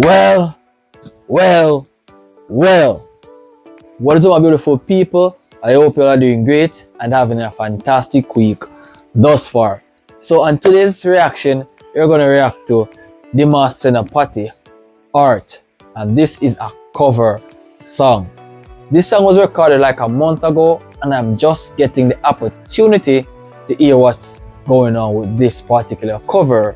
Well, well, well. What is up, my beautiful people? I hope you all are doing great and having a fantastic week thus far. So, on today's reaction, we're going to react to Dimas Senopati, Art, and this is a cover song. This song was recorded like a month ago, and I'm just getting the opportunity to hear what's going on with this particular cover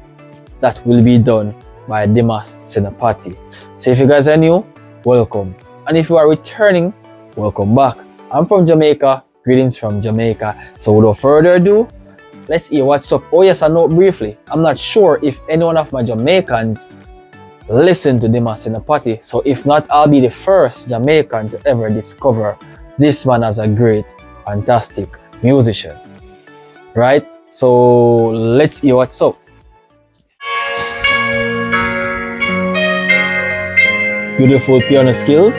that will be done by Dimas Senopati. So if you guys are new, welcome. And if you are returning, welcome back. I'm from Jamaica, greetings from Jamaica. So without further ado, let's hear what's up. Oh yes, I know briefly, I'm not sure if any one of my Jamaicans listen to Dimas Senopati. So if not, I'll be the first Jamaican to ever discover this man as a great, fantastic musician. Right? So let's hear what's up. Beautiful piano skills.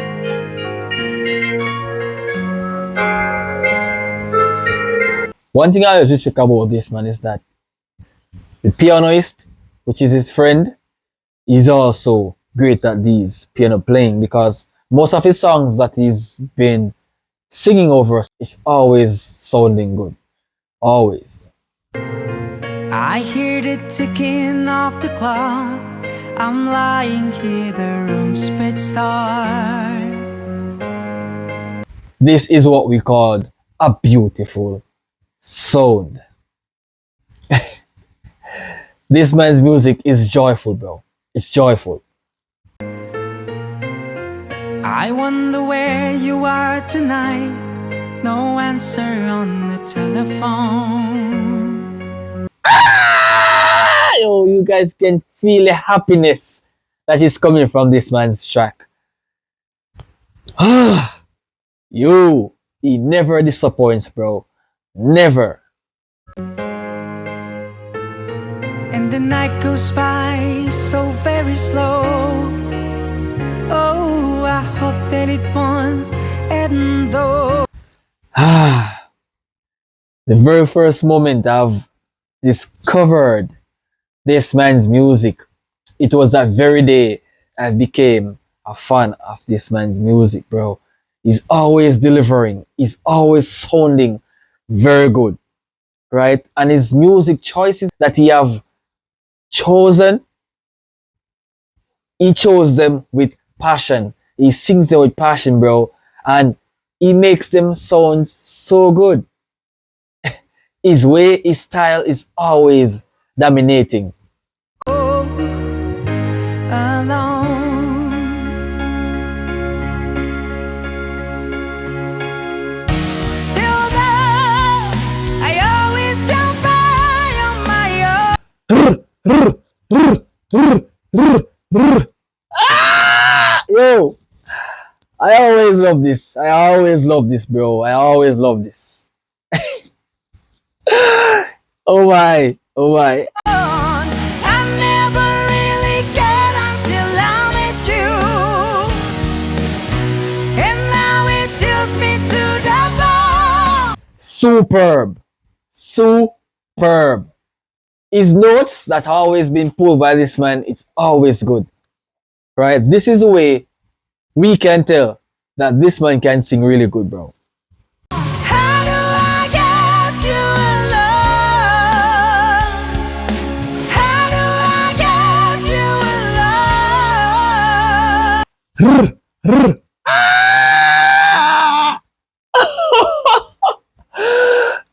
One thing I always respect about this man is that the pianist, which is his friend, is also great at these piano playing, because most of his songs that he's been singing over is always sounding good. Always. I hear the ticking of the clock. I'm lying here, the room's pitch dark. This is what we call a beautiful sound. This man's music is joyful, bro. It's joyful. I wonder where you are tonight. No answer on the telephone. Yo, you guys can feel the happiness that is coming from this man's track. Yo, he never disappoints, bro. Never. And the night goes by so very slow. Oh, I hope that it won't end though. The very first moment I've discovered this man's music, it was that very day I became a fan of this man's music, bro. He's always delivering. He's always sounding very good, right? And his music choices that he have chosen, he chose them with passion. He sings them with passion, bro. And he makes them sound so good. His way, his style is always dominating. Yo, I always love this. I always love this, bro. I always love this. Oh my, oh my. I never really get until I met you, and now it tilts me to the bone. Superb. Superb. His notes that have always been pulled by this man, it's always good. Right? This is the way we can tell that this man can sing really good, bro. How do I get you alone? How do I get you alone?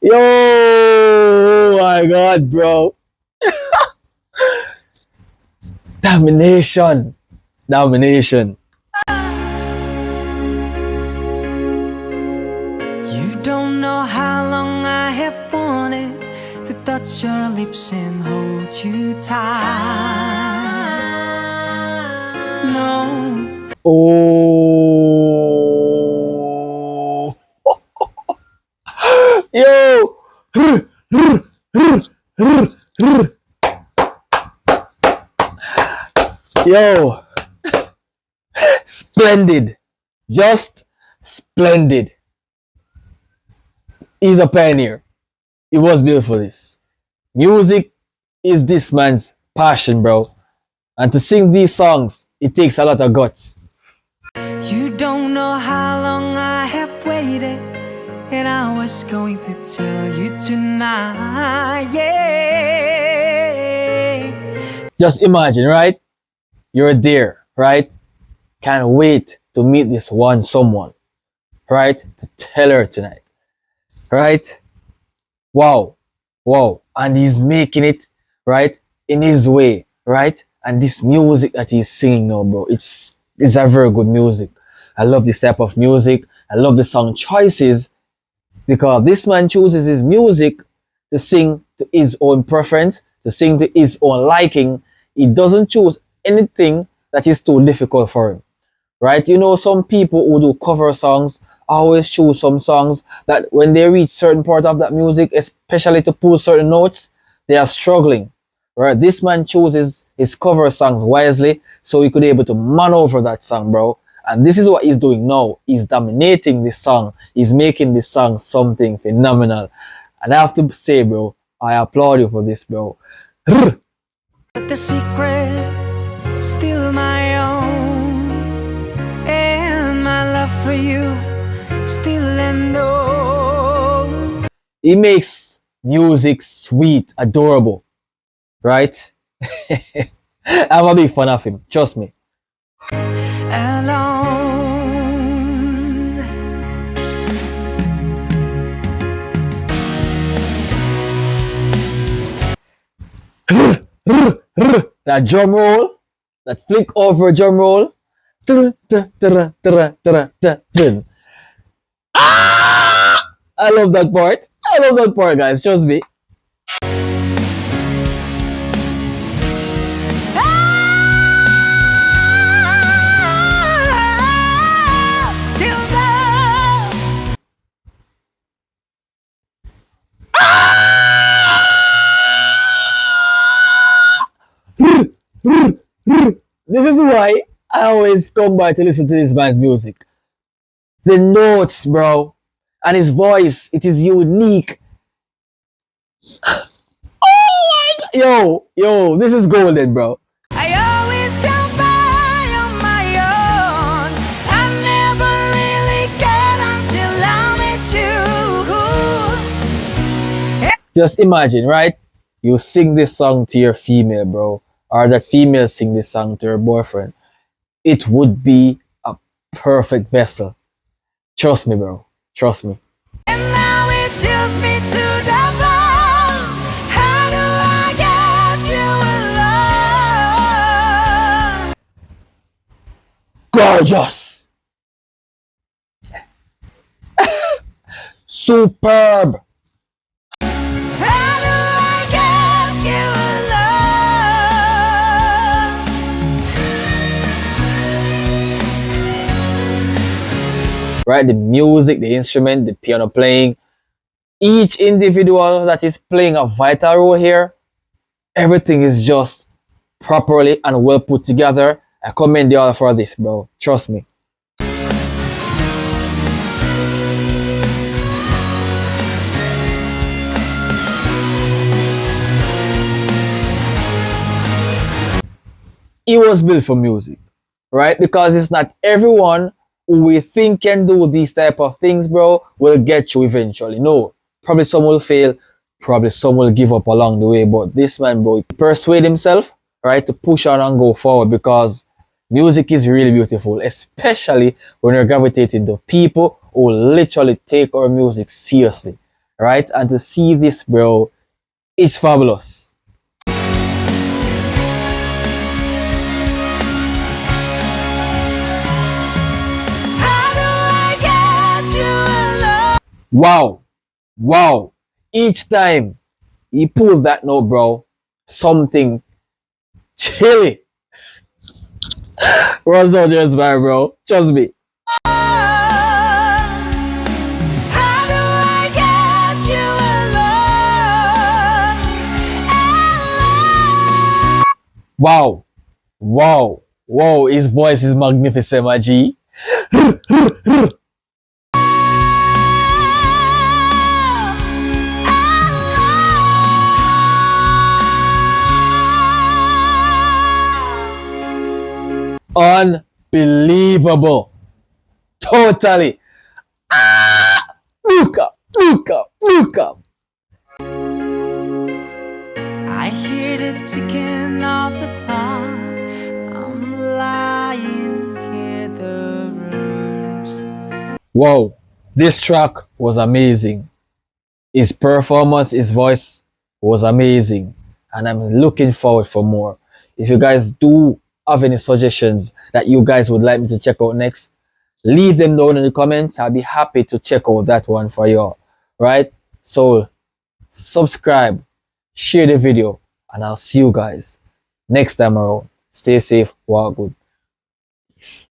Yo, oh my God, bro. Domination. Domination. You don't know how long I have wanted to touch your lips and hold you tight. No. Oh. Yo. Yo. Splendid. Just splendid. He's a pioneer. He was built for this. Music is this man's passion, bro. And to sing these songs, it takes a lot of guts. You don't know how long I have waited, and I was going to tell you tonight, yeah. Just imagine, right? You're there, right? Can't wait to meet this one someone, right? To tell her tonight, right? Wow, wow. And he's making it, right? In his way, right? And this music that he's singing now, bro, it's a very good music. I love this type of music. I love the song choices because this man chooses his music to sing to his own preference, to sing to his own liking. He doesn't choose anything that is too difficult for him, right? You know, some people who do cover songs always choose some songs that when they reach certain part of that music, especially to pull certain notes, they are struggling, right? This man chooses his cover songs wisely so he could be able to maneuver that song, bro. And this is what he's doing now. He's dominating this song. He's making this song something phenomenal. And I have to say, bro, I applaud you for this, bro. But the secret still my own, and my love for you still unknown. He makes music sweet, adorable, right? I'm a big fan of him, trust me. Alone. That drum roll, that flick over drum roll. I love that part. I love that part, guys. Trust me. Till now. This is why I always come by to listen to this man's music. The notes, bro, and his voice, it is unique. Oh my god. Yo, this is golden, bro. I always come by on my own. I never really get until I met you. Just imagine, right? You sing this song to your female, bro, or that female sing this song to her boyfriend. It would be a perfect vessel. Trust me, bro. Trust me. And now it tilts me to the bone. How do I get you alone? Gorgeous. Superb. How do I get you alone? Right? The music, the instrument, the piano playing, each individual that is playing a vital role here, everything is just properly and well put together. I commend you all for this, bro. Trust me. It was built for music, right? Because it's not everyone who we think can do these type of things, bro, will get you eventually. No, probably some will fail, probably some will give up along the way, but this man, bro, he persuade himself, right, to push on and go forward because music is really beautiful, especially when you're gravitating to people who literally take our music seriously, right? And to see this, bro, it's fabulous. Wow. Wow. Each time he pulls that note, bro, something chilly runs out there, man, bro. Trust me. Wow. Wow. Wow. His voice is magnificent, my G. Unbelievable. Totally. Look up, look up, look up. I hear the ticking of the clock. I'm lying here, the rooms. Wow, this track was amazing. His performance, his voice was amazing, and I'm looking forward for more. If you guys do have any suggestions that you guys would like me to check out next, leave them down in the comments. I'll be happy to check out that one for you. Right? So subscribe, share the video, and I'll see you guys next time around. Stay safe, walk good. Peace.